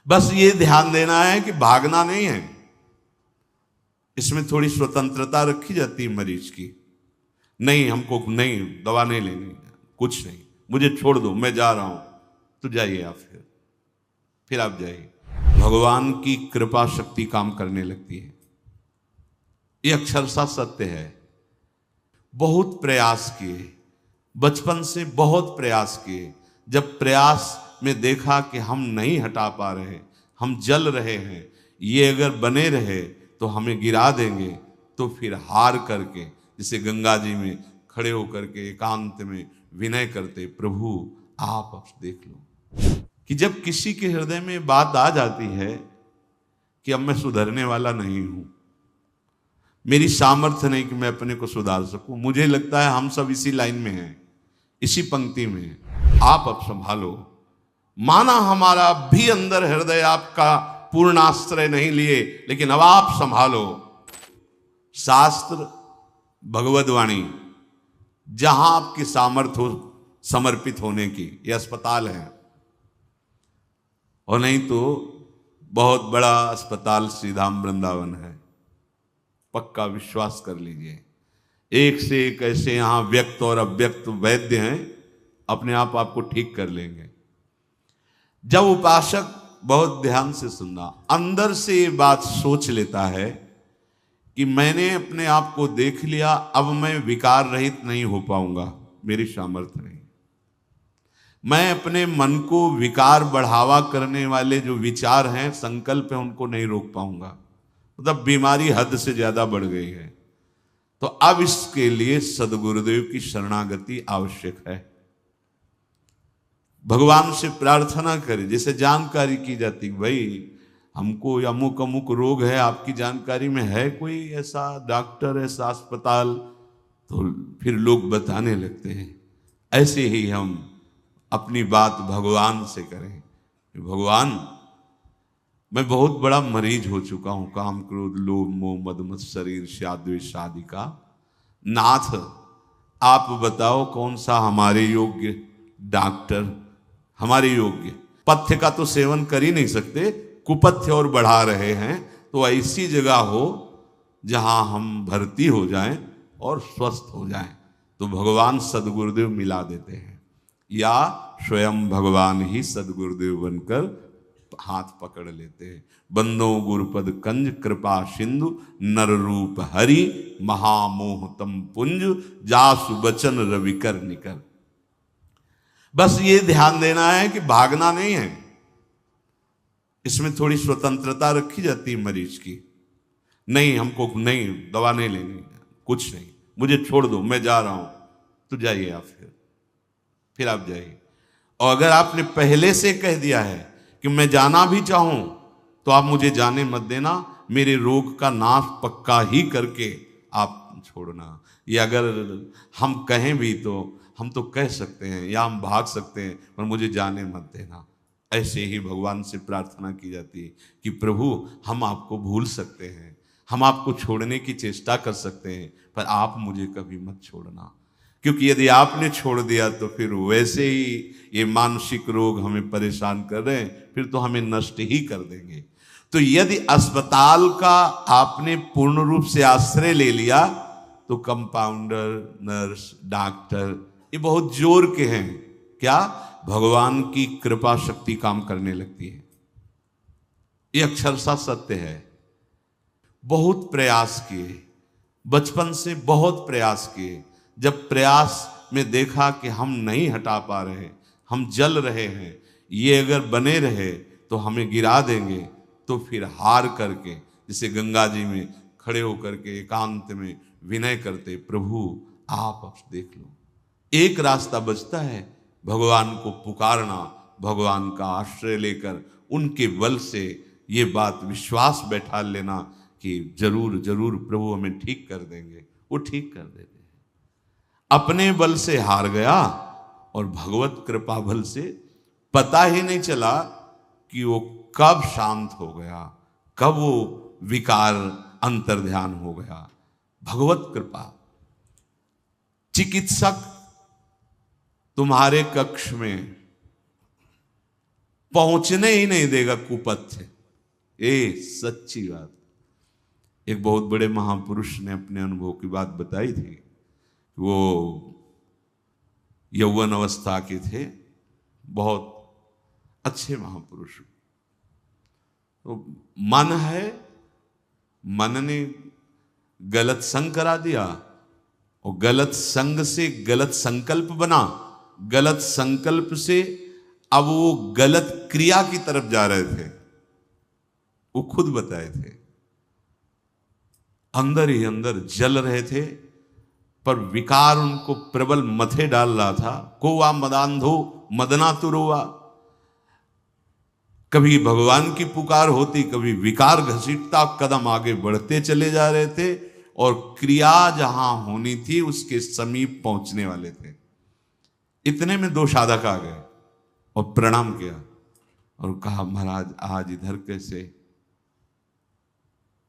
बस ये ध्यान देना है कि भागना नहीं है। इसमें थोड़ी स्वतंत्रता रखी जाती है मरीज की। नहीं, हमको नहीं, दवा नहीं लेनी, कुछ नहीं, मुझे छोड़ दो, मैं जा रहा हूं। तो जाइए आप, फिर आप जाइए। भगवान की कृपा शक्ति काम करने लगती है। ये अक्षरशः सत्य है। बहुत प्रयास किए, बचपन से बहुत प्रयास किए। जब प्रयास में देखा कि हम नहीं हटा पा रहे, हम जल रहे हैं, ये अगर बने रहे तो हमें गिरा देंगे, तो फिर हार करके जैसे गंगा जी में खड़े होकर के एकांत में विनय करते, प्रभु आप अब देख लो। कि जब किसी के हृदय में बात आ जाती है कि अब मैं सुधरने वाला नहीं हूं, मेरी सामर्थ्य नहीं कि मैं अपने को सुधार सकूं। मुझे लगता है हम सब इसी लाइन में हैं, इसी पंक्ति में हैं। आप अब संभालो। माना हमारा भी अंदर हृदय आपका पूर्ण आश्रय नहीं लिए, लेकिन अब आप संभालो। शास्त्र भगवद वाणी जहां आपकी सामर्थ्य हो समर्पित होने की, यह अस्पताल है। और नहीं तो बहुत बड़ा अस्पताल श्री धाम वृंदावन है, पक्का विश्वास कर लीजिए। एक से एक ऐसे यहां व्यक्त और अव्यक्त वैद्य हैं, अपने आप आपको ठीक कर लेंगे। जब उपासक बहुत ध्यान से सुनना, अंदर से ये बात सोच लेता है कि मैंने अपने आप को देख लिया, अब मैं विकार रहित नहीं हो पाऊंगा, मेरी सामर्थ्य नहीं। मैं अपने मन को विकार बढ़ावा करने वाले जो विचार हैं, संकल्प है, उनको नहीं रोक पाऊंगा। मतलब बीमारी हद से ज्यादा बढ़ गई है। तो अब इसके लिए सदगुरुदेव की शरणागति आवश्यक है। भगवान से प्रार्थना करें, जैसे जानकारी की जाती, भाई हमको अमुक अमुक रोग है, आपकी जानकारी में है कोई ऐसा डॉक्टर, ऐसा अस्पताल? तो फिर लोग बताने लगते हैं। ऐसे ही हम अपनी बात भगवान से करें, भगवान मैं बहुत बड़ा मरीज हो चुका हूं, काम क्रोध लोभ मोह मद मत्सर ईर्ष्या द्वेष आदि का। नाथ आप बताओ कौन सा हमारे योग्य डॉक्टर, हमारे योग्य। पथ्य का तो सेवन कर ही नहीं सकते, कुपथ्य और बढ़ा रहे हैं। तो ऐसी जगह हो जहां हम भर्ती हो जाएं और स्वस्थ हो जाएं। तो भगवान सदगुरुदेव मिला देते हैं, या स्वयं भगवान ही सदगुरुदेव बनकर हाथ पकड़ लेते हैं। बंदो गुरुपद कंज कृपा सिंधु नर रूप हरि महामोह तम पुंज जासु बचन रविकर निकर। बस ये ध्यान देना है कि भागना नहीं है। इसमें थोड़ी स्वतंत्रता रखी जाती है मरीज की। नहीं, हमको नहीं, दवा नहीं लेनी, कुछ नहीं, मुझे छोड़ दो, मैं जा रहा हूं। तो जाइए आप, फिर आप जाइए। और अगर आपने पहले से कह दिया है कि मैं जाना भी चाहूं तो आप मुझे जाने मत देना, मेरे रोग का नाश पक्का ही करके आप छोड़ना। या अगर हम कहें भी तो हम तो कह सकते हैं या हम भाग सकते हैं, पर मुझे जाने मत देना। ऐसे ही भगवान से प्रार्थना की जाती है कि प्रभु हम आपको भूल सकते हैं, हम आपको छोड़ने की चेष्टा कर सकते हैं, पर आप मुझे कभी मत छोड़ना। क्योंकि यदि आपने छोड़ दिया तो फिर वैसे ही ये मानसिक रोग हमें परेशान कर रहे हैं, फिर तो हमें नष्ट ही कर देंगे। तो यदि अस्पताल का आपने पूर्ण रूप से आश्रय ले लिया तो कंपाउंडर, नर्स, डॉक्टर ये बहुत जोर के हैं। क्या? भगवान की कृपा शक्ति काम करने लगती है। ये अक्षरशः सत्य है। बहुत प्रयास किए, बचपन से बहुत प्रयास किए। जब प्रयास में देखा कि हम नहीं हटा पा रहे, हम जल रहे हैं, ये अगर बने रहे तो हमें गिरा देंगे, तो फिर हार करके जैसे गंगा जी में खड़े होकर के एकांत में विनय करते, प्रभु आप अब देख लो। एक रास्ता बचता है, भगवान को पुकारना, भगवान का आश्रय लेकर उनके बल से ये बात विश्वास बैठा लेना कि जरूर जरूर प्रभु हमें ठीक कर देंगे। वो ठीक कर देते हैं। अपने बल से हार गया और भगवत कृपा बल से पता ही नहीं चला कि वो कब शांत हो गया, कब वो विकार अंतर्ध्यान हो गया। भगवत कृपा। चिकित्सक तुम्हारे कक्ष में पहुंचने ही नहीं देगा कुपथ्य। ये सच्ची बात। एक बहुत बड़े महापुरुष ने अपने अनुभव की बात बताई थी। वो यौवन अवस्था के थे, बहुत अच्छे महापुरुष। तो मन है, मन ने गलत संग करा दिया और गलत संग से गलत संकल्प बना, गलत संकल्प से अब वो गलत क्रिया की तरफ जा रहे थे। वो खुद बताए थे, अंदर ही अंदर जल रहे थे, पर विकार उनको प्रबल मथे डाल रहा था। कोवा मदांधो मदना तुरुआ। कभी भगवान की पुकार होती, कभी विकार घसीटता, कदम आगे बढ़ते चले जा रहे थे और क्रिया जहां होनी थी उसके समीप पहुंचने वाले थे। इतने में 2 साधक आ गए और प्रणाम किया और कहा, महाराज आज इधर कैसे?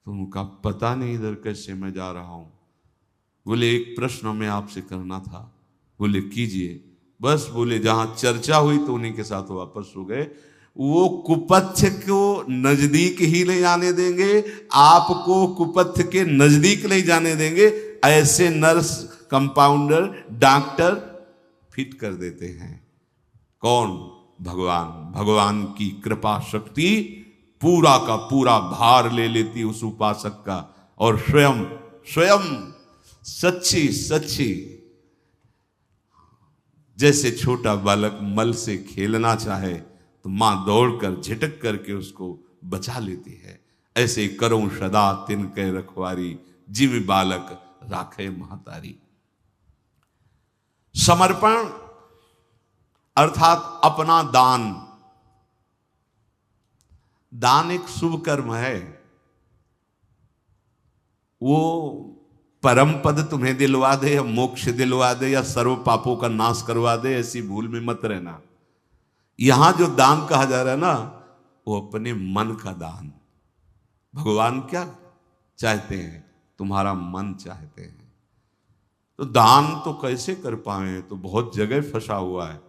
तो उनका पता नहीं इधर कैसे मैं जा रहा हूं। बोले एक प्रश्न मैं आपसे करना था। बोले कीजिए। बस बोले जहां चर्चा हुई तो उन्हीं के साथ वापस हो गए। वो कुपथ्य को नजदीक ही नहीं जाने देंगे, आपको कुपथ्य के नजदीक नहीं जाने देंगे। ऐसे नर्स, कंपाउंडर, डॉक्टर फिट कर देते हैं। कौन? भगवान। भगवान की कृपा शक्ति पूरा का पूरा भार ले लेती उस उपासक का, और स्वयं सच्ची जैसे छोटा बालक मल से खेलना चाहे तो मां दौड़कर झिटक करके उसको बचा लेती है। ऐसे करो सदा तिनके रखवारी, जीव बालक राखे महतारी। समर्पण अर्थात अपना दान। दान एक शुभ कर्म है। वो परम पद तुम्हें दिलवा दे या मोक्ष दिलवा दे या सर्व पापों का नाश करवा दे, ऐसी भूल में मत रहना। यहां जो दान कहा जा रहा है ना, वो अपने मन का दान। भगवान क्या चाहते हैं? तुम्हारा मन चाहते हैं। तो दान तो कैसे कर पाए? तो बहुत जगह फंसा हुआ है।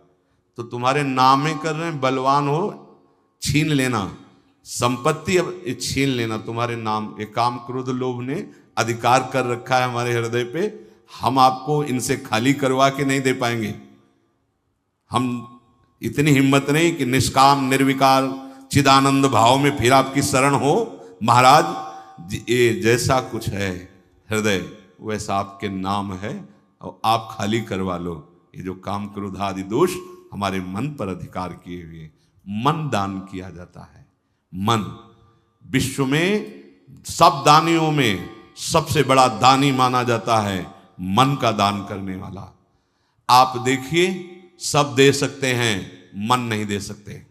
तो तुम्हारे नामे कर रहे हैं, बलवान हो छीन लेना, संपत्ति अब छीन लेना तुम्हारे नाम। एक काम क्रोध लोभ ने अधिकार कर रखा है हमारे हृदय पे, हम आपको इनसे खाली करवा के नहीं दे पाएंगे। हम इतनी हिम्मत नहीं कि निष्काम निर्विकार चिदानंद भाव में फिर आपकी शरण हो। महाराज ये जैसा कुछ है हृदय, वैसा आपके नाम है और आप खाली करवा लो। ये जो काम क्रोध आदि दोष हमारे मन पर अधिकार किए हुए, मन दान किया जाता है। मन विश्व में सब दानियों में सबसे बड़ा दानी माना जाता है, मन का दान करने वाला। आप देखिए, सब दे सकते हैं, मन नहीं दे सकते।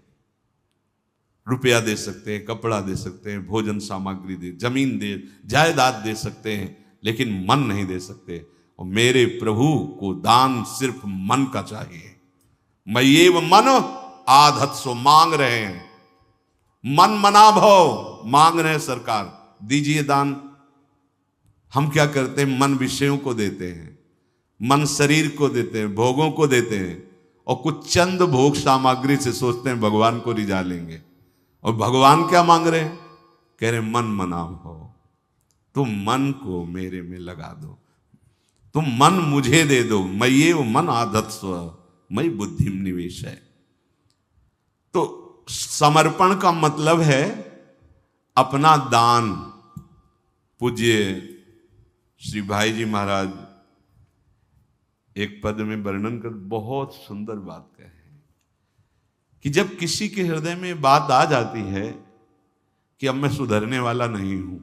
रुपया दे सकते हैं, कपड़ा दे सकते हैं, भोजन सामग्री दे, जमीन दे, जायदाद दे सकते हैं, लेकिन मन नहीं दे सकते। और मेरे प्रभु को दान सिर्फ मन का चाहिए। मैं ये मन आधत सो मांग रहे हैं, मन मना भव मांग रहे हैं, सरकार दीजिए दान। हम क्या करते हैं? मन विषयों को देते हैं, मन शरीर को देते हैं, भोगों को देते हैं, और कुछ चंद भोग सामग्री से सोचते हैं भगवान को रिझा लेंगे। और भगवान क्या मांग रहे हैं? कह रहे मन मना भव, तुम मन को मेरे में लगा दो, तुम मन मुझे दे दो। मैं ये मन आदत स्व मई बुद्धि निवेश है। तो समर्पण का मतलब है अपना दान। पूज्य श्री भाई जी महाराज एक पद में वर्णन कर बहुत सुंदर बात कहे हैं कि जब किसी के हृदय में बात आ जाती है कि अब मैं सुधरने वाला नहीं हूं,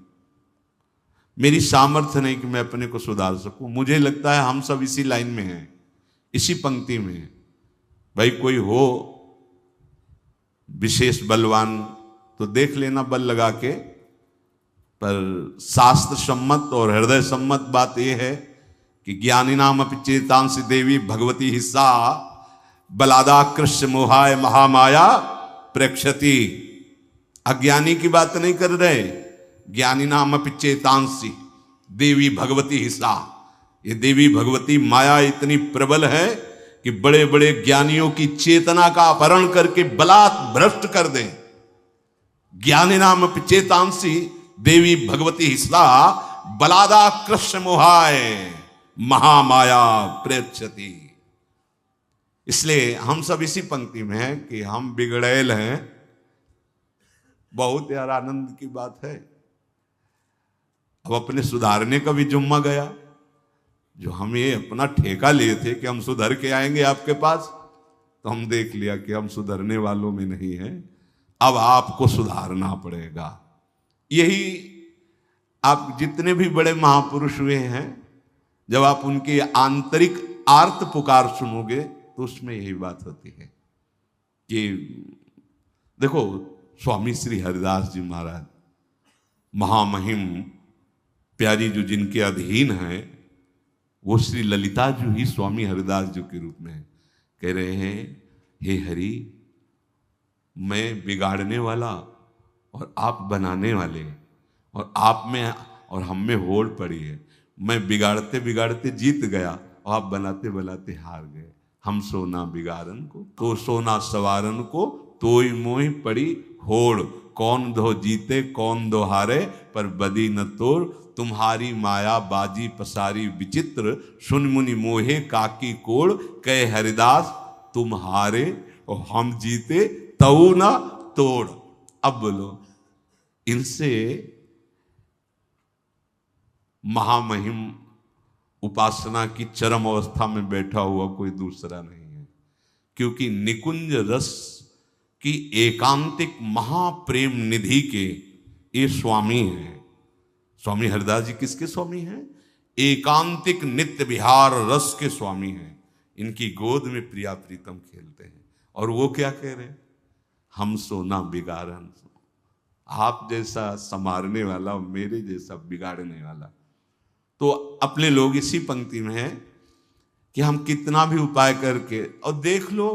मेरी सामर्थ्य नहीं कि मैं अपने को सुधार सकूं। मुझे लगता है हम सब इसी लाइन में हैं, इसी पंक्ति में हैं। भाई कोई हो विशेष बलवान तो देख लेना बल लगा के, पर शास्त्र सम्मत और हृदय सम्मत बात यह है कि ज्ञानी नाम अपि चेतांसी देवी भगवती हिस्सा बलादा कृष्ण मोहाय महामाया प्रेक्षति। अज्ञानी की बात नहीं कर रहे, ज्ञानी नाम अपि चेतांसी देवी भगवती हिस्सा। ये देवी भगवती माया इतनी प्रबल है कि बड़े बड़े ज्ञानियों की चेतना का अपहरण करके बलात् भ्रष्ट कर दें। ज्ञानी नाम चेतांसी देवी भगवती हिस्ला बलादा कृष्ण मोहाय महामाया प्रेक्षति। इसलिए हम सब इसी पंक्ति में हैं कि हम बिगड़ैल हैं। बहुत यार आनंद की बात है। अब अपने सुधारने का भी जुम्मा गया। जो हम ये अपना ठेका लिए थे कि हम सुधर के आएंगे आपके पास, तो हम देख लिया कि हम सुधरने वालों में नहीं हैं। अब आपको सुधारना पड़ेगा। यही आप जितने भी बड़े महापुरुष हुए हैं, जब आप उनकी आंतरिक आर्त पुकार सुनोगे तो उसमें यही बात होती है कि देखो, स्वामी श्री हरिदास जी महाराज महामहिम प्यारी जो जिनके अधीन है, वो श्री ललिता जी ही स्वामी हरिदास जी के रूप में कह रहे हैं, हे हरि, मैं बिगाड़ने वाला और आप बनाने वाले, और आप में और हम में होड़ पड़ी है। मैं बिगाड़ते बिगाड़ते जीत गया और आप बनाते बनाते हार गए। हम सोना बिगाड़न को तो सोना सवारन को, तोई मोहि पड़ी होड़। कौन दो जीते कौन दो हारे, पर बदी न तोड़। तुम्हारी माया बाजी पसारी विचित्र, सुन मुनि मोहे काकी कोड़। कहे हरिदास तुम हारे और हम जीते, तऊ ना तोड़। अब बोलो, इनसे महामहिम उपासना की चरम अवस्था में बैठा हुआ कोई दूसरा नहीं है। क्योंकि निकुंज रस की एकांतिक महाप्रेम निधि के ये स्वामी हैं। स्वामी हरिदास जी किसके स्वामी हैं? एकांतिक नित्य विहार रस के स्वामी हैं। इनकी गोद में प्रिया प्रीतम खेलते हैं। और वो क्या कह रहे हैं? हम सोना बिगाड़न। आप जैसा संवारने वाला, मेरे जैसा बिगाड़ने वाला। तो अपने लोग इसी पंक्ति में हैं कि हम कितना भी उपाय करके, और देख लो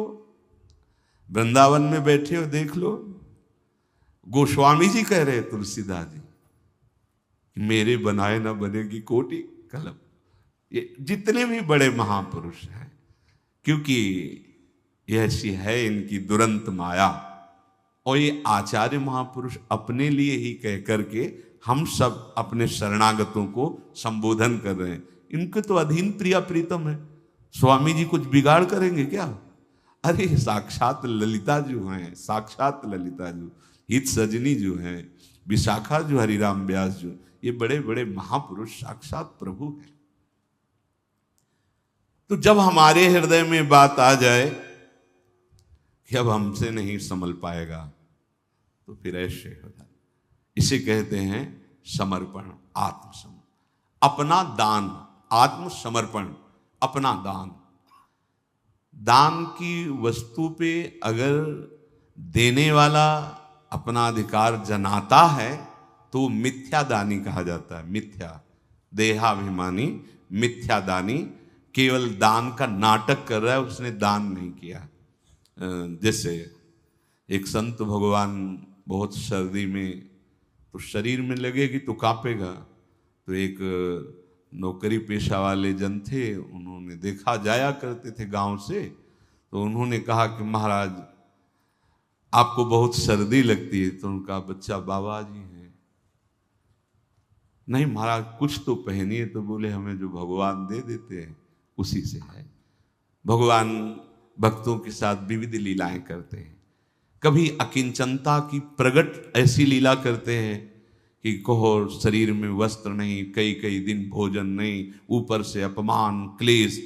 वृंदावन में बैठे हो, देख लो गोस्वामी जी कह रहे तुलसीदास जी, मेरे बनाए ना बनेगी कोटि कलम। ये जितने भी बड़े महापुरुष हैं, क्योंकि ये ऐसी है इनकी दुरंत माया। और ये आचार्य महापुरुष अपने लिए ही कह करके हम सब अपने शरणागतों को संबोधन कर रहे हैं। इनके तो अधीन प्रिया प्रीतम है। स्वामी जी कुछ बिगाड़ करेंगे क्या? अरे साक्षात ललिता जो हैं, साक्षात ललिता जो, हित सजनी जो हैं, विशाखा जो, हरिराम व्यास जो, ये बड़े बड़े महापुरुष साक्षात प्रभु हैं। तो जब हमारे हृदय में बात आ जाए कि अब हमसे नहीं संभल पाएगा, तो फिर ऐसे हो जाए। इसे कहते हैं समर्पण, आत्मसमर्पण, अपना दान, आत्मसमर्पण, अपना दान। दान की वस्तु पे अगर देने वाला अपना अधिकार जनाता है तो मिथ्या दानी कहा जाता है। मिथ्या देहाभिमानी, मिथ्या दानी, केवल दान का नाटक कर रहा है, उसने दान नहीं किया। जैसे एक संत भगवान बहुत सर्दी में तो शरीर में लगेगी तो कांपेगा। तो एक नौकरी पेशा वाले जन थे, उन्होंने देखा, जाया करते थे गांव से, तो उन्होंने कहा कि महाराज आपको बहुत सर्दी लगती है। तो उनका बच्चा बाबा जी हैं। नहीं महाराज कुछ तो पहनिए। तो बोले हमें जो भगवान दे देते हैं उसी से है। भगवान भक्तों के साथ विविध लीलाएं करते हैं। कभी अकिंचनता की प्रगट ऐसी लीला करते हैं कि कहो शरीर में वस्त्र नहीं, कई कई दिन भोजन नहीं, ऊपर से अपमान क्लेश।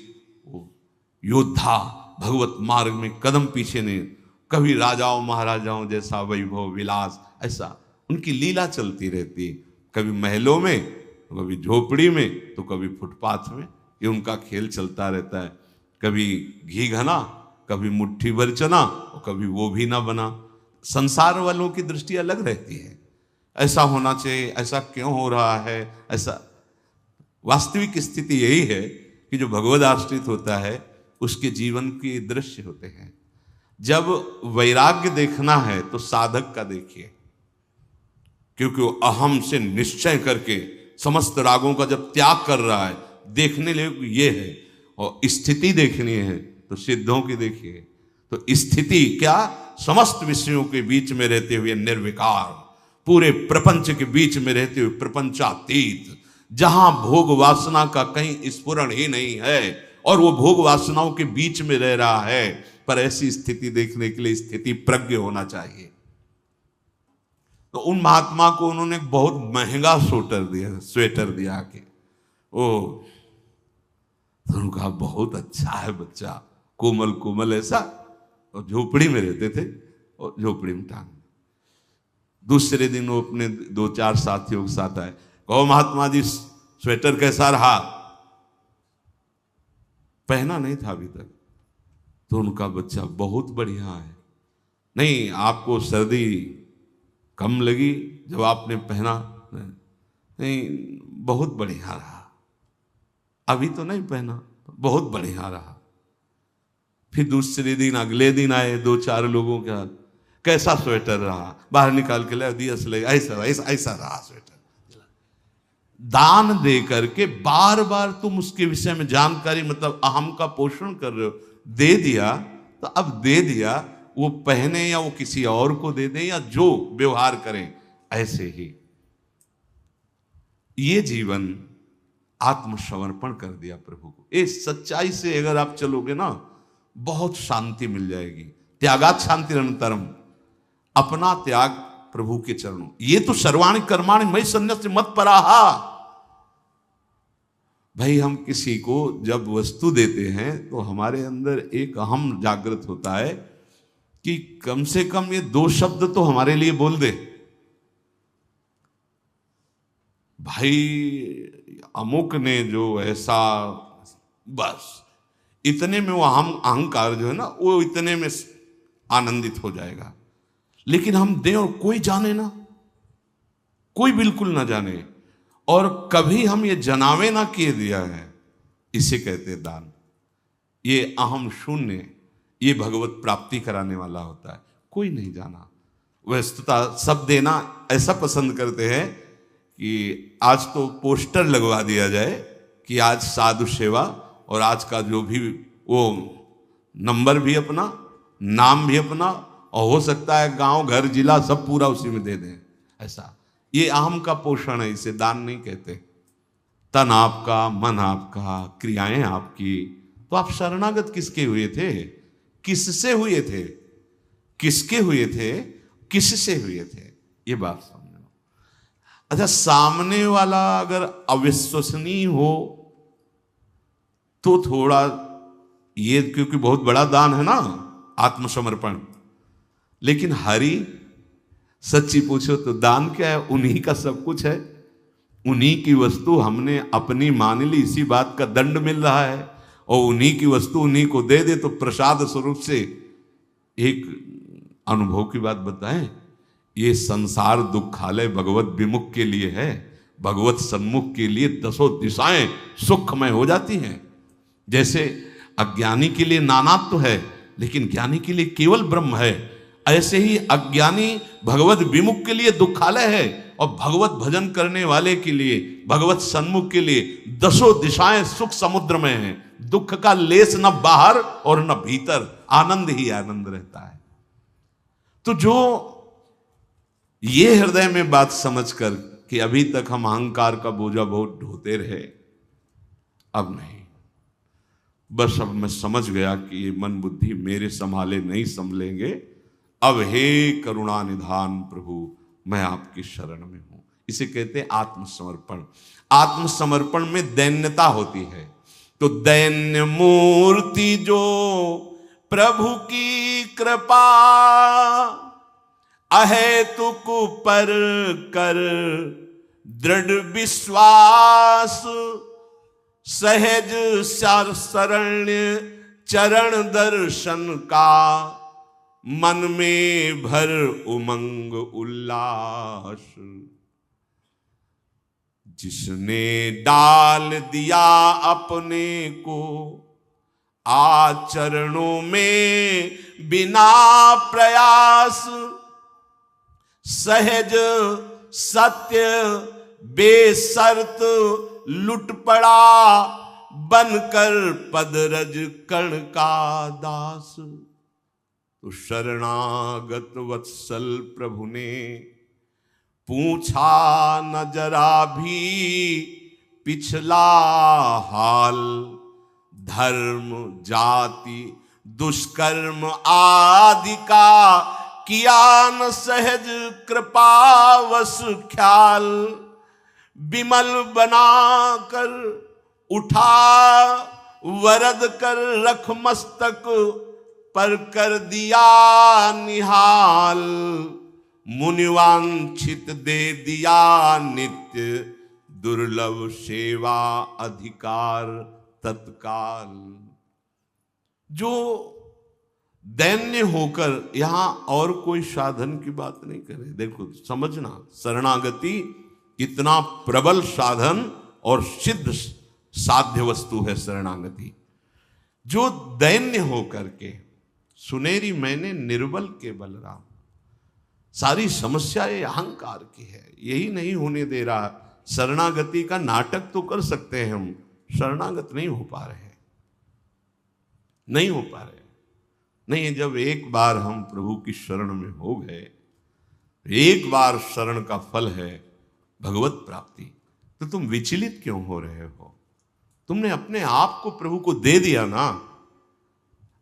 योद्धा भगवत मार्ग में कदम पीछे नहीं। कभी राजाओं महाराजाओं जैसा वैभव विलास, ऐसा उनकी लीला चलती रहती है। कभी महलों में, तो कभी झोपड़ी में, तो कभी फुटपाथ में। ये उनका खेल चलता रहता है। कभी घी घना, कभी मुट्ठी भर चना, और कभी वो भी ना बना। संसार वालों की दृष्टि अलग रहती है। ऐसा होना चाहिए, ऐसा क्यों हो रहा है, ऐसा। वास्तविक स्थिति यही है कि जो भगवद आश्रित होता है उसके जीवन के दृश्य होते हैं। जब वैराग्य देखना है तो साधक का देखिए, क्योंकि वो अहम से निश्चय करके समस्त रागों का जब त्याग कर रहा है, देखने लिए ये है। और स्थिति देखनी है तो तो सिद्धों की देखिए, तो स्थिति क्या, समस्त विषयों के बीच में रहते हुए निर्विकार, पूरे प्रपंच के बीच में रहते हुए प्रपंचातीत, जहां भोग वासना का कहीं स्फुरण ही नहीं है और वो भोग वासनाओं के बीच में रह रहा है। पर ऐसी स्थिति देखने के लिए स्थिति प्रज्ञ होना चाहिए। तो उन महात्मा को उन्होंने बहुत महंगा स्वेटर दिया कि ओ, तो उन्होंने कहा बहुत अच्छा है बच्चा, कोमल कोमल ऐसा, और झोपड़ी में रहते थे और झोपड़ी में टांग। दूसरे दिन वो अपने 2-4 साथियों के साथ आए, कहो महात्मा जी स्वेटर कैसा रहा? पहना नहीं था अभी तक। तो उनका बच्चा बहुत बढ़िया है। नहीं, आपको सर्दी कम लगी जब आपने पहना? नहीं, बहुत बढ़िया रहा। अभी तो नहीं पहना, बहुत बढ़िया रहा। फिर दूसरे दिन अगले दिन आए 2-4 लोगों के हाथ, कैसा स्वेटर रहा? बाहर निकाल के ले दिया, ऐसा रहा स्वेटर। दान दे करके बार बार तुम उसके विषय में जानकारी, मतलब अहम का पोषण कर रहे हो। दे दिया तो अब दे दिया, वो पहने या वो किसी और को दे दें या जो व्यवहार करें, ऐसे ही ये जीवन आत्मसमर्पण कर दिया प्रभु को। इस सच्चाई से अगर आप चलोगे ना, बहुत शांति मिल जाएगी। त्यागात शांति अनंतरम, अपना त्याग प्रभु के चरणों। ये तो सर्वाणि कर्माणि मयि सन्न्यस्य मत्पराः। भाई हम किसी को जब वस्तु देते हैं तो हमारे अंदर एक अहम जागृत होता है कि कम से कम ये 2 शब्द तो हमारे लिए बोल दे। भाई अमुक ने जो ऐसा, बस इतने में वो अहंकार जो है ना, वो इतने में आनंदित हो जाएगा। लेकिन हम दें और कोई जाने ना, कोई बिल्कुल ना जाने, और कभी हम ये जनावे ना किए दिया है, इसे कहते दान। ये अहम शून्य, ये भगवत प्राप्ति कराने वाला होता है। कोई नहीं जाना। वस्तुतः सब देना ऐसा पसंद करते हैं कि आज तो पोस्टर लगवा दिया जाए कि आज साधु सेवा, और आज का जो भी वो नंबर भी अपना, नाम भी अपना, और हो सकता है गांव घर जिला सब पूरा उसी में दे दें। ऐसा ये अहम का पोषण है, इसे दान नहीं कहते। तन आपका, मन आपका, क्रियाएं आपकी। तो आप शरणागत किसके हुए थे? किससे हुए थे? किसके हुए थे? किससे हुए थे? ये बात समझो। अच्छा, सामने वाला अगर अविश्वसनीय हो तो थोड़ा ये, क्योंकि बहुत बड़ा दान है ना आत्मसमर्पण। लेकिन हरि, सच्ची पूछो तो दान क्या है? उन्हीं का सब कुछ है, उन्हीं की वस्तु हमने अपनी मान ली, इसी बात का दंड मिल रहा है। और उन्हीं की वस्तु उन्हीं को दे दे तो प्रसाद स्वरूप से। एक अनुभव की बात बताएं, ये संसार दुखालय भगवत विमुख के लिए है, भगवत सन्मुख के लिए 10 दिशाएं सुखमय हो जाती हैं। जैसे अज्ञानी के लिए नानात्व है, लेकिन ज्ञानी के लिए केवल ब्रह्म है, ऐसे ही अज्ञानी भगवत विमुख के लिए दुखालय है, और भगवत भजन करने वाले के लिए, भगवत सन्मुख के लिए 10 दिशाएं सुख समुद्र में हैं। दुख का लेस न बाहर और न भीतर, आनंद ही आनंद रहता है। तो जो ये हृदय में बात समझकर कि अभी तक हम अहंकार का बोझा बहुत ढोते रहे, अब नहीं, बस अब मैं समझ गया कि ये मन बुद्धि मेरे संभाले नहीं संभलेंगे। अब हे करुणा निधान प्रभु, मैं आपकी शरण में हूं। इसे कहते हैं आत्मसमर्पण। आत्मसमर्पण में दैन्यता होती है। तो दैन्य मूर्ति जो प्रभु की कृपा, अहेतुक पर कर दृढ़ विश्वास, सहज शरण्य चरण दर्शन का, मन में भर उमंग उल्लास। जिसने डाल दिया अपने को आचरणों में बिना प्रयास, सहज सत्य बेशर्त लुट पड़ा बनकर पदरज कर्ण का दास। तो शरणागत वत्सल प्रभु ने पूछा न जरा भी पिछला हाल। धर्म जाति दुष्कर्म आदि का किया न सहज कृपावश ख्याल। विमल बनाकर उठा वरद कर रख मस्तक पर कर दिया निहाल। मुनिवांछित दे दिया नित्य दुर्लभ सेवा अधिकार तत्काल। जो दैन्य होकर यहां और कोई साधन की बात नहीं करे। देखो समझना, शरणागति कितना प्रबल साधन और सिद्ध साध्य वस्तु है शरणागति। जो दैन्य होकर के सुनेरी मैंने निर्बल के बलराम। सारी समस्या ये अहंकार की है, यही नहीं होने दे रहा। शरणागति का नाटक तो कर सकते हैं हम, शरणागत नहीं हो पा रहे, नहीं हो पा रहे। नहीं, जब एक बार हम प्रभु की शरण में हो गए, एक बार शरण का फल है भगवत प्राप्ति, तो तुम विचलित क्यों हो रहे हो? तुमने अपने आप को प्रभु को दे दिया ना।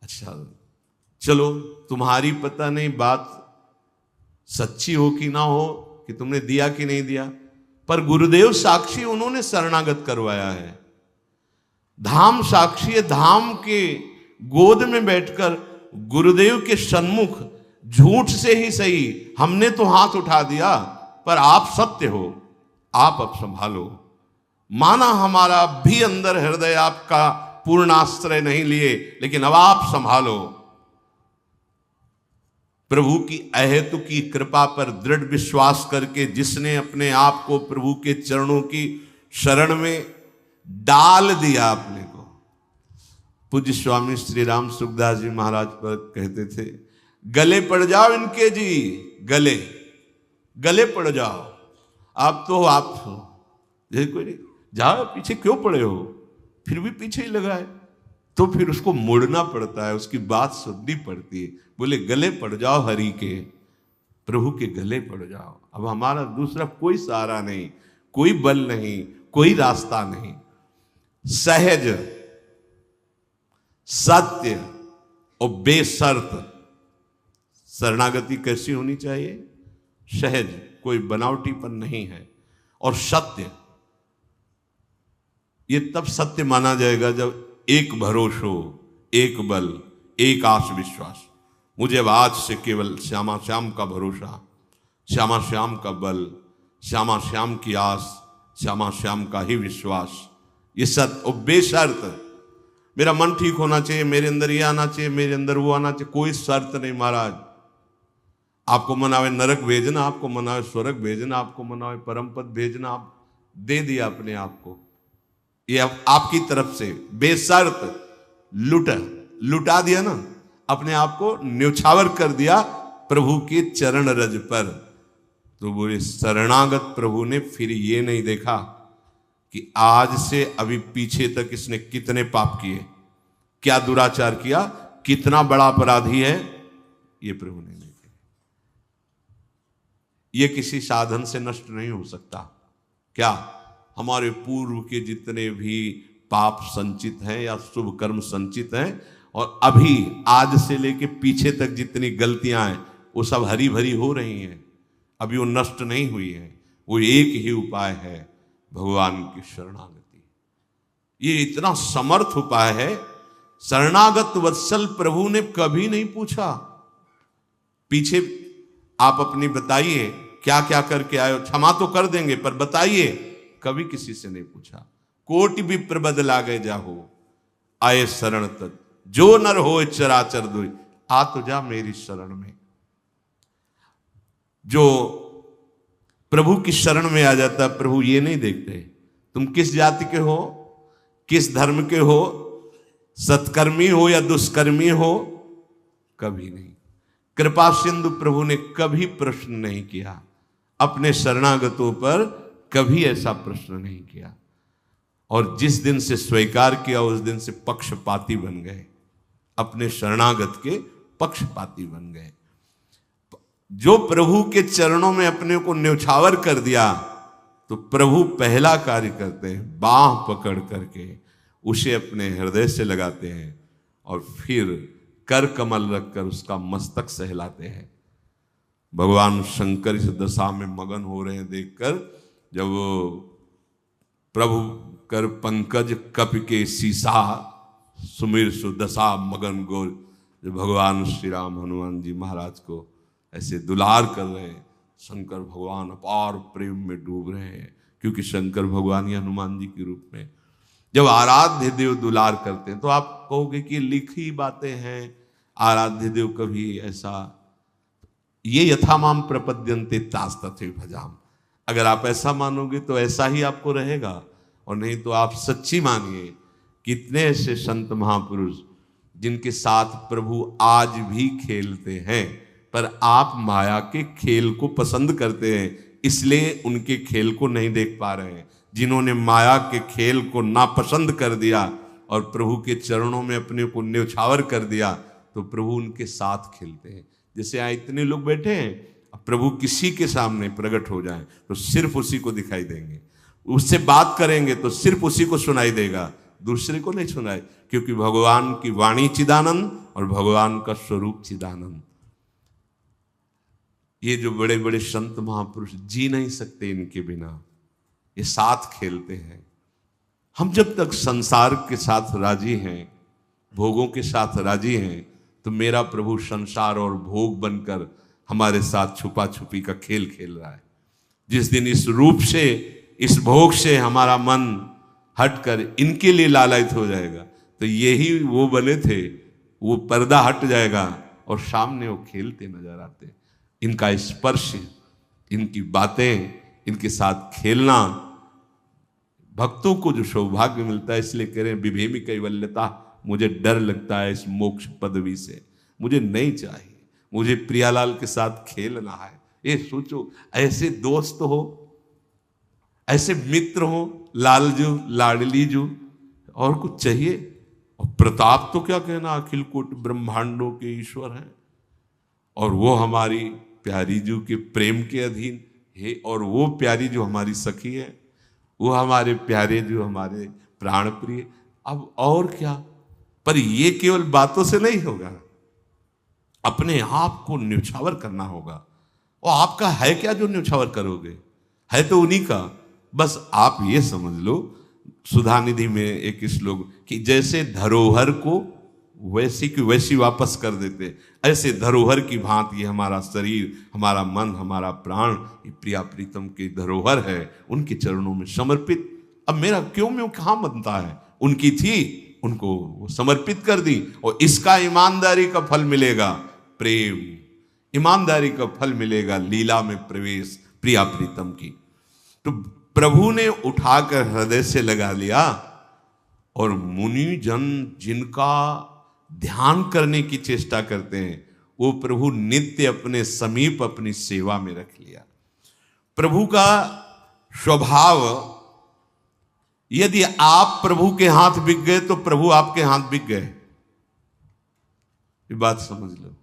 अच्छा चलो, तुम्हारी पता नहीं बात सच्ची हो कि ना हो, कि तुमने दिया कि नहीं दिया, पर गुरुदेव साक्षी, उन्होंने शरणागत करवाया है। धाम साक्षी है, धाम के गोद में बैठकर गुरुदेव के सन्मुख झूठ से ही सही हमने तो हाथ उठा दिया, पर आप सत्य हो, आप अब संभालो। माना हमारा भी अंदर हृदय आपका पूर्ण आश्रय नहीं लिए, लेकिन अब आप संभालो। प्रभु की अहेतु की कृपा पर दृढ़ विश्वास करके जिसने अपने आप को प्रभु के चरणों की शरण में डाल दिया अपने को। पूज्य स्वामी श्री राम सुखदास जी महाराज पर कहते थे, गले पड़ जाओ इनके जी, गले गले पड़ जाओ। आप तो आप जैसे कोई नहीं, जाओ पीछे क्यों पड़े हो, फिर भी पीछे ही लगा है, तो फिर उसको मुड़ना पड़ता है, उसकी बात सुननी पड़ती है। बोले गले पड़ जाओ हरि के, प्रभु के गले पड़ जाओ। अब हमारा दूसरा कोई सहारा नहीं, कोई बल नहीं, कोई रास्ता नहीं। सहज, सत्य और बेशर्त शरणागति कैसी होनी चाहिए? सहज, कोई बनावटीपन नहीं है, और सत्य। ये तब सत्य माना जाएगा जब एक भरोसो, एक बल, एक आस विश्वास। मुझे अब आज से केवल श्यामा श्याम का भरोसा, श्यामा श्याम का बल, श्यामा श्याम की आस, श्यामा श्याम का ही विश्वास। ये सत्य और बेशर्त। मेरा मन ठीक होना चाहिए, मेरे अंदर ये आना चाहिए, मेरे अंदर वो आना चाहिए, कोई शर्त नहीं महाराज। आपको मनावे नरक भेजना, आपको मनावे स्वर्ग भेजना, आपको मनावे परम पद भेजना, आप दे दिया अपने आप को, ये आपकी तरफ से बेशर्त लुटा दिया ना, अपने आप को न्यौछावर कर दिया प्रभु के चरण रज पर। तो बोले शरणागत प्रभु ने फिर ये नहीं देखा कि आज से अभी पीछे तक इसने कितने पाप किए, क्या दुराचार किया, कितना बड़ा अपराधी है, ये प्रभु ने नहीं देखा। ये किसी साधन से नष्ट नहीं हो सकता। क्या हमारे पूर्व के जितने भी पाप संचित हैं या शुभ कर्म संचित हैं, और अभी आज से लेके पीछे तक जितनी गलतियां हैं, वो सब हरी भरी हो रही हैं, अभी वो नष्ट नहीं हुई है। वो एक ही उपाय है, भगवान की शरणागति। ये इतना समर्थ उपाय है। शरणागत वत्सल प्रभु ने कभी नहीं पूछा, पीछे आप अपनी बताइए क्या क्या करके आए हो, क्षमा तो कर देंगे पर बताइए, कभी किसी से नहीं पूछा। कोटि भी प्रबद लागे जाहो, आए शरण तक जो नर हो चराचर दुई, आ तो जा मेरी शरण में। जो प्रभु की शरण में आ जाता, प्रभु ये नहीं देखते तुम किस जाति के हो, किस धर्म के हो, सत्कर्मी हो या दुष्कर्मी हो, कभी नहीं। कृपा सिंधु प्रभु ने कभी प्रश्न नहीं किया, अपने शरणागतों पर कभी ऐसा प्रश्न नहीं किया। और जिस दिन से स्वीकार किया उस दिन से पक्षपाती बन गए, अपने शरणागत के पक्षपाती बन गए। जो प्रभु के चरणों में अपने को न्यौछावर कर दिया तो प्रभु पहला कार्य करते हैं, बाह पकड़ करके उसे अपने हृदय से लगाते हैं और फिर कर कमल रखकर उसका मस्तक सहलाते हैं। भगवान शंकर इस दशा में मगन हो रहे हैं देखकर, जब वो प्रभु कर पंकज कप के सीसा सुमिर सुदशा मगन गोर, जो भगवान श्री राम हनुमान जी महाराज को ऐसे दुलार कर रहे हैं, शंकर भगवान अपार प्रेम में डूब रहे हैं, क्योंकि शंकर भगवान ही हनुमान जी के रूप में जब आराध्य देव दुलार करते हैं तो आप कहोगे कि लिखी बातें हैं, आराध्य देव कभी ऐसा, ये यथामाम प्रपद्यन्ते तास तथे भजाम, अगर आप ऐसा मानोगे तो ऐसा ही आपको रहेगा, और नहीं तो आप सच्ची मानिए। कितने ऐसे संत महापुरुष जिनके साथ प्रभु आज भी खेलते हैं, पर आप माया के खेल को पसंद करते हैं, इसलिए उनके खेल को नहीं देख पा रहे हैं। जिन्होंने माया के खेल को नापसंद कर दिया और प्रभु के चरणों में अपने को न्यौछावर कर दिया, तो प्रभु उनके साथ खेलते हैं। जैसे यहाँ इतने लोग बैठे हैं, अब प्रभु किसी के सामने प्रकट हो जाएं तो सिर्फ उसी को दिखाई देंगे, उससे बात करेंगे तो सिर्फ उसी को सुनाई देगा, दूसरे को नहीं सुनाए, क्योंकि भगवान की वाणी चिदानंद और भगवान का स्वरूप चिदानंद। ये जो बड़े बड़े संत महापुरुष जी नहीं सकते इनके बिना, ये साथ खेलते हैं। हम जब तक संसार के साथ राजी हैं, भोगों के साथ राजी हैं, तो मेरा प्रभु संसार और भोग बनकर हमारे साथ छुपा छुपी का खेल खेल रहा है। जिस दिन इस रूप से, इस भोग से हमारा मन हटकर इनके लिए लालायित हो जाएगा, तो यही वो बने थे, वो पर्दा हट जाएगा और सामने वो खेलते नजर आते। इनका स्पर्श, इनकी बातें, इनके साथ खेलना भक्तों को जो सौभाग्य मिलता है। इसलिए कह रहे हैं विभेमी कैवल्यता, मुझे डर लगता है इस मोक्ष पदवी से, मुझे नहीं चाहिए, मुझे प्रियालाल के साथ खेलना है। ये सोचो, ऐसे दोस्त हो, ऐसे मित्र हो, लालजू लाडलीजू, और कुछ चाहिए? और प्रताप तो क्या कहना, अखिल कोटि ब्रह्मांडों के ईश्वर हैं, और वो हमारी प्यारी जू के प्रेम के अधीन है, और वो प्यारी जो हमारी सखी है, वो हमारे प्यारे जो हमारे प्राण प्रिय। अब और क्या? पर ये केवल बातों से नहीं होगा, अपने आप को न्यौछावर करना होगा। और आपका है क्या जो न्यौछावर करोगे? है तो उन्हीं का। बस आप ये समझ लो, सुधा निधि में एक श्लोक कि जैसे धरोहर को वैसी की वैसी वापस कर देते, ऐसे धरोहर की भांति ये हमारा शरीर, हमारा मन, हमारा प्राण, ये प्रिया प्रीतम के धरोहर है, उनके चरणों में समर्पित। अब मेरा क्यों में कहाँ बनता है? उनकी थी, उनको वो समर्पित कर दी, और इसका ईमानदारी का फल मिलेगा, प्रेम, ईमानदारी का फल मिलेगा, लीला में प्रवेश प्रिया प्रीतम की। तो प्रभु ने उठाकर हृदय से लगा लिया, और मुनि जन जिनका ध्यान करने की चेष्टा करते हैं, वो प्रभु नित्य अपने समीप अपनी सेवा में रख लिया। प्रभु का स्वभाव, यदि आप प्रभु के हाथ बिक गए तो प्रभु आपके हाथ बिक गए। ये बात समझ लो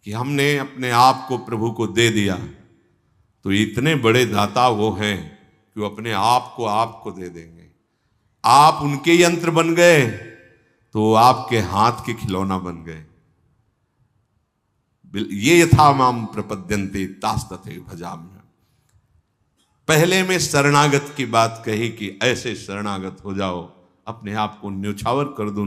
कि हमने अपने आप को प्रभु को दे दिया, तो इतने बड़े दाता वो हैं कि वो अपने आप को आपको दे देंगे। आप उनके यंत्र बन गए तो आपके हाथ के खिलौना बन गए। ये यथा माम प्रपद्यन्ते तास तथे भजाम्य। पहले में शरणागत की बात कही कि ऐसे शरणागत हो जाओ, अपने आप को न्यौछावर कर दो।